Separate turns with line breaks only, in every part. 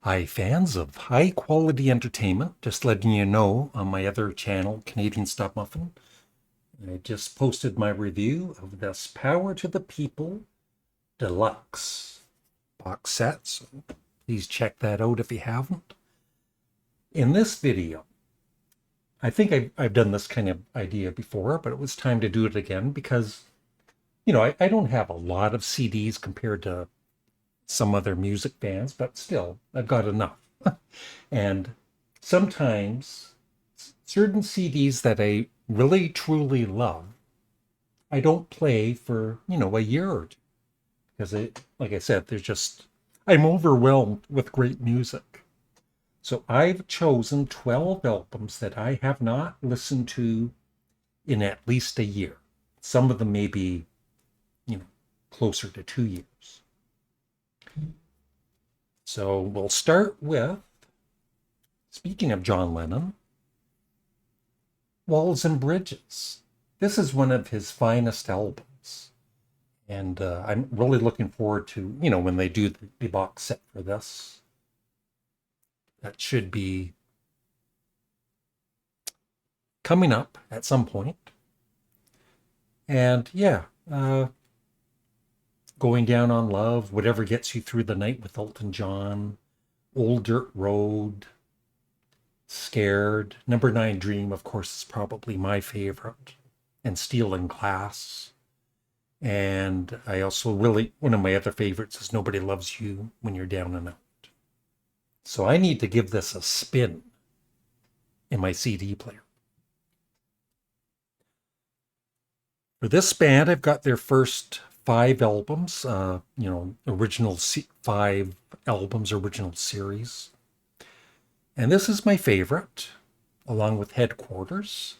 Hi, fans of high quality entertainment. Just letting you know on my other channel, Canadian Studmuffin, I just posted my review of this Power to the People Deluxe box set. So please check that out if you haven't. In this video, I think I've done this kind of idea before, but it was time to do it again because, I don't have a lot of CDs compared to some other music bands, but still, I've got enough. And sometimes certain CDs that I really truly love, I don't play for, a year or two. Because like I said, I'm overwhelmed with great music. So I've chosen 12 albums that I have not listened to in at least a year. Some of them may be, you know, closer to 2 years. So we'll start with, speaking of John Lennon, Walls and Bridges. This is one of his finest albums. And I'm really looking forward to, when they do the box set for this. That should be coming up at some point. And yeah, Going Down on Love, Whatever Gets You Through the Night with Elton John, Old Dirt Road, Scared, Number 9 Dream, of course, is probably my favorite, and Steel and Glass. And I also one of my other favorites is Nobody Loves You When You're Down and Out. So I need to give this a spin in my CD player. For this band, I've got their first 5 albums, five albums, original series. And this is my favorite, along with Headquarters,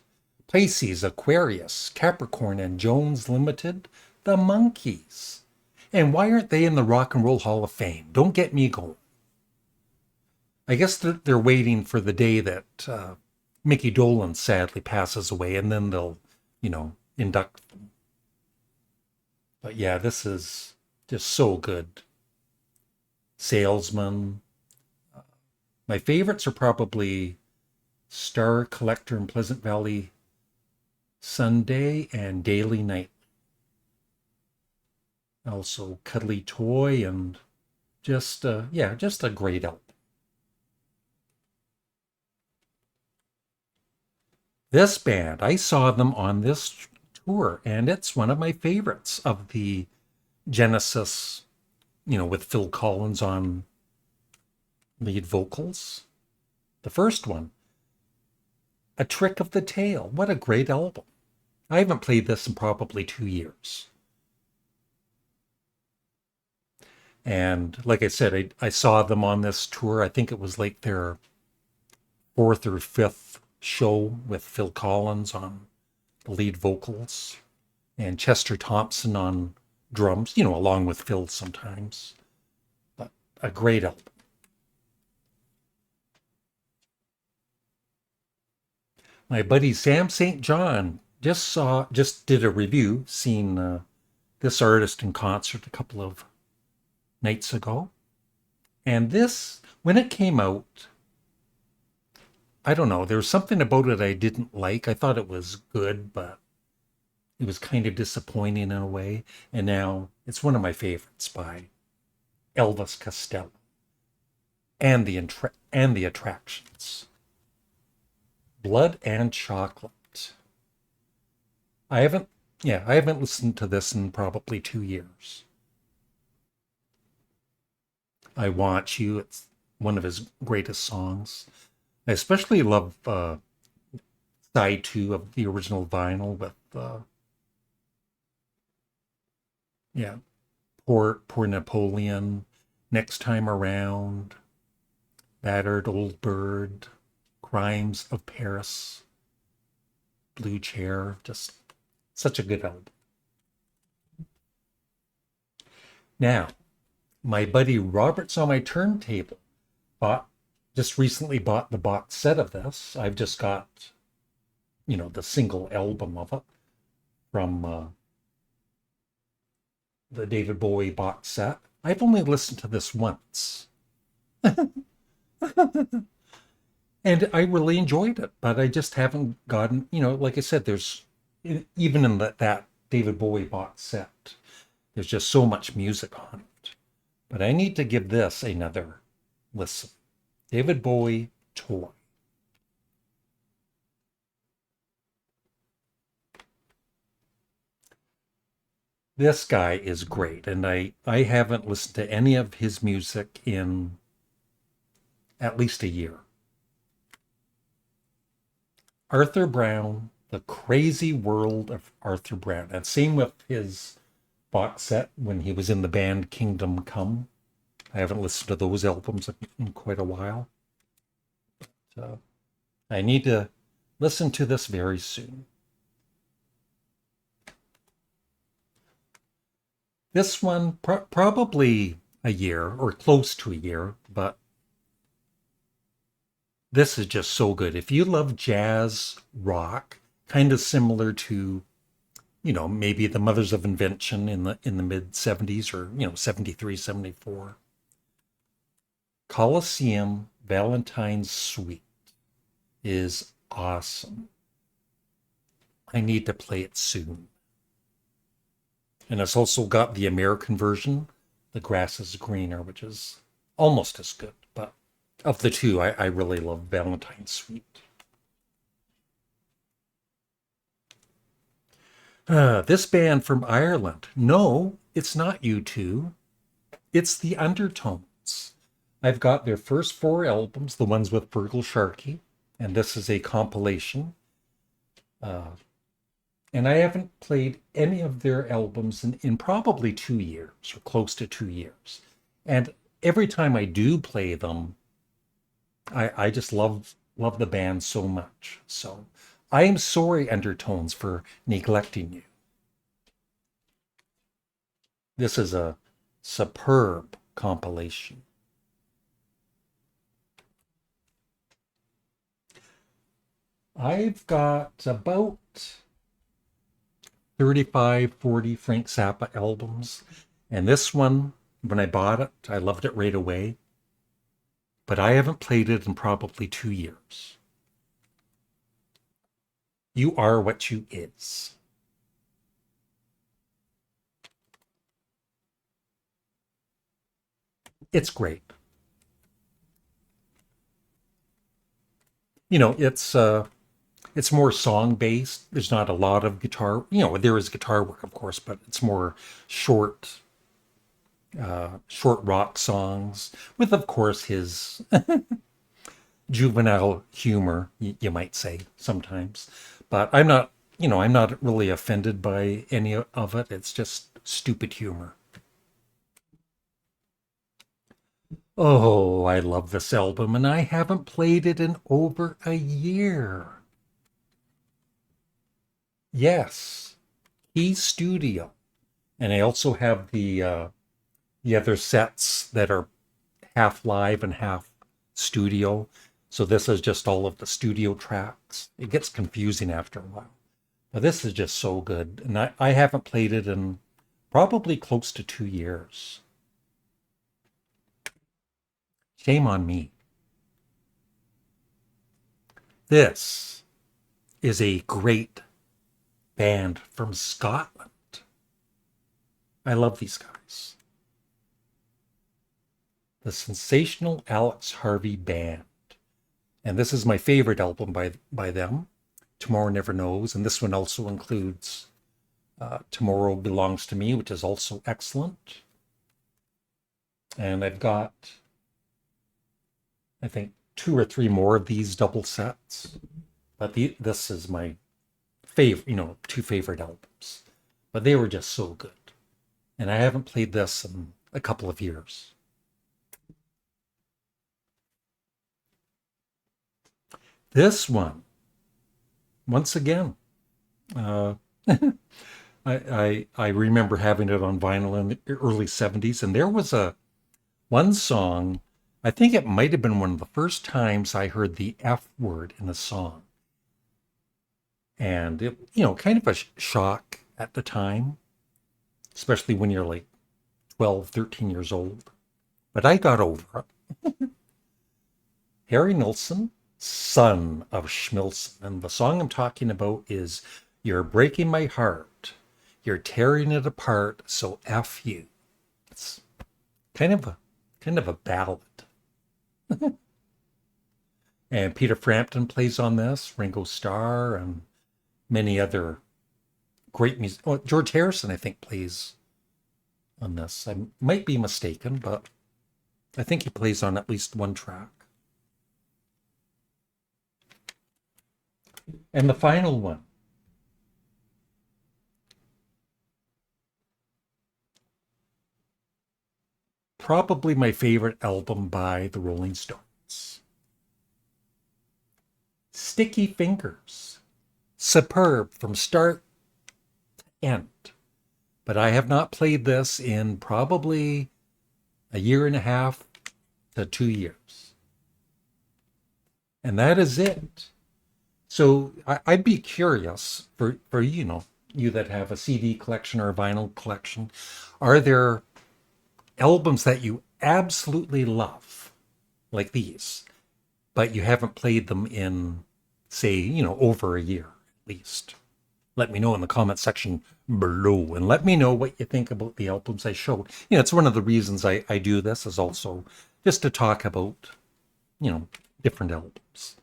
Pisces, Aquarius, Capricorn, and Jones Limited, the Monkees. And why aren't they in the Rock and Roll Hall of Fame? Don't get me going. I guess they're waiting for the day that Mickey Dolenz sadly passes away, and then they'll, induct them. But yeah, this is just so good. Salesman. My favorites are probably Star Collector and Pleasant Valley Sunday and Daily Night. Also Cuddly Toy and just a great album. This band, I saw them on this tour, and it's one of my favorites of the Genesis, with Phil Collins on lead vocals. The first one, A Trick of the Tail. What a great album. I haven't played this in probably 2 years. And like I said, I saw them on this tour. I think it was like their fourth or fifth show with Phil Collins on the lead vocals and Chester Thompson on drums, along with Phil sometimes. But a great album. My buddy Sam St. John just did a review, seen this artist in concert a couple of nights ago. And this, when it came out, I don't know, there was something about it I didn't like. I thought it was good, but it was kind of disappointing in a way. And now it's one of my favorites by Elvis Costello and the Attractions. Blood and Chocolate. I haven't I haven't listened to this in probably 2 years. I Want You, it's one of his greatest songs. I especially love side 2 of the original vinyl with yeah, Poor Napoleon, Next Time Around, Battered Old Bird, Crimes of Paris, Blue Chair, just such a good album. Now, my buddy Robert's on my turntable just recently bought the box set of this. I've just got, the single album of it from the David Bowie box set. I've only listened to this once. And I really enjoyed it, but I just haven't gotten, like I said, there's even in that David Bowie box set, there's just so much music on it. But I need to give this another listen. David Bowie Toy. This guy is great, and I haven't listened to any of his music in at least a year. Arthur Brown, The Crazy World of Arthur Brown. And same with his box set when he was in the band Kingdom Come. I haven't listened to those albums in quite a while. So I need to listen to this very soon. This one, probably a year or close to a year, but this is just so good. If you love jazz rock, kind of similar to, maybe the Mothers of Invention in the mid 70s or, 73, 74. Coliseum Valentine's Suite is awesome. I need to play it soon. And it's also got the American version, The Grass is Greener, which is almost as good. But of the two, I really love Valentine's Suite. This band from Ireland. No, it's not U2. It's the Undertones. I've got their first four albums, the ones with Fergal Sharkey, and this is a compilation. Uh, and I haven't played any of their albums in probably 2 years or close to 2 years. And every time I do play them, I just love the band so much. So I am sorry, Undertones, for neglecting you. This is a superb compilation. I've got about 35, 40 Frank Zappa albums. And this one, when I bought it, I loved it right away. But I haven't played it in probably 2 years. You Are What You Is. It's great. It's more song based. There's not a lot of guitar. There is guitar work, of course, but it's more short, short rock songs with, of course, his juvenile humor, you might say sometimes. But I'm not really offended by any of it. It's just stupid humor. Oh, I love this album, and I haven't played it in over a year. Yes, Key Studio. And I also have the other sets that are half live and half studio. So this is just all of the studio tracks. It gets confusing after a while. But this is just so good. And I haven't played it in probably close to 2 years. Shame on me. This is a great band from Scotland. I love these guys. The Sensational Alex Harvey Band. And this is my favorite album by them, Tomorrow Never Knows. And this one also includes Tomorrow Belongs to Me, which is also excellent. And I've got, I think, two or three more of these double sets. But this is my favorite, two favorite albums. But they were just so good. And I haven't played this in a couple of years. This one, once again, uh, I remember having it on vinyl in the early 70s, and there was one song, I think it might have been one of the first times I heard the F word in a song. And it, kind of a shock at the time, especially when you're like 12, 13 years old. But I got over it. Harry Nilsson, son of Schmilson. And the song I'm talking about is You're Breaking My Heart. You're Tearing It Apart, so F you. It's kind of a ballad. And Peter Frampton plays on this, Ringo Starr, and many other great music. Oh, George Harrison, I think, plays on this. I might be mistaken, but I think he plays on at least one track. And the final one. Probably my favorite album by the Rolling Stones. Sticky Fingers. Superb from start to end. But I have not played this in probably a year and a half to 2 years. And that is it. So I'd be curious for you that have a CD collection or a vinyl collection, are there albums that you absolutely love, like these, but you haven't played them in, say, over a year at least? Let me know in the comment section below, and let me know what you think about the albums I showed. It's one of the reasons I do this, is also just to talk about, different albums.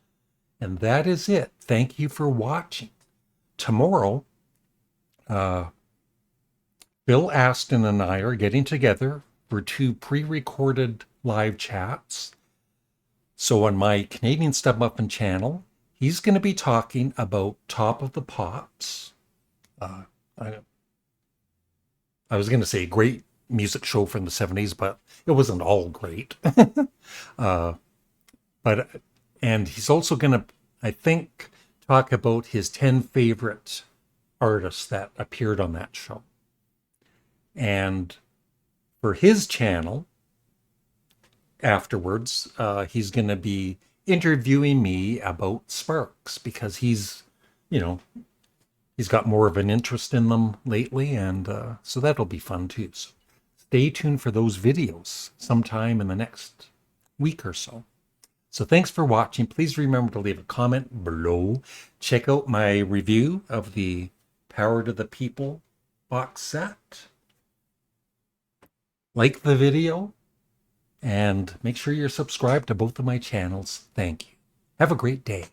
And that is it. Thank you for watching. Tomorrow, Bill Aston and I are getting together for 2 pre-recorded live chats. So on my Canadian Studmuffin channel, he's going to be talking about Top of the Pops. I was going to say great music show from the 70s, but it wasn't all great. And he's also going to, I think, talk about his 10 favorite artists that appeared on that show. And for his channel, afterwards, he's going to be interviewing me about Sparks, because he's got more of an interest in them lately, and so that'll be fun too. So stay tuned for those videos sometime in the next week or so. So thanks for watching. Please remember to leave a comment below. Check out my review of the Power to the People box set. Like the video, and make sure you're subscribed to both of my channels. Thank you. Have a great day.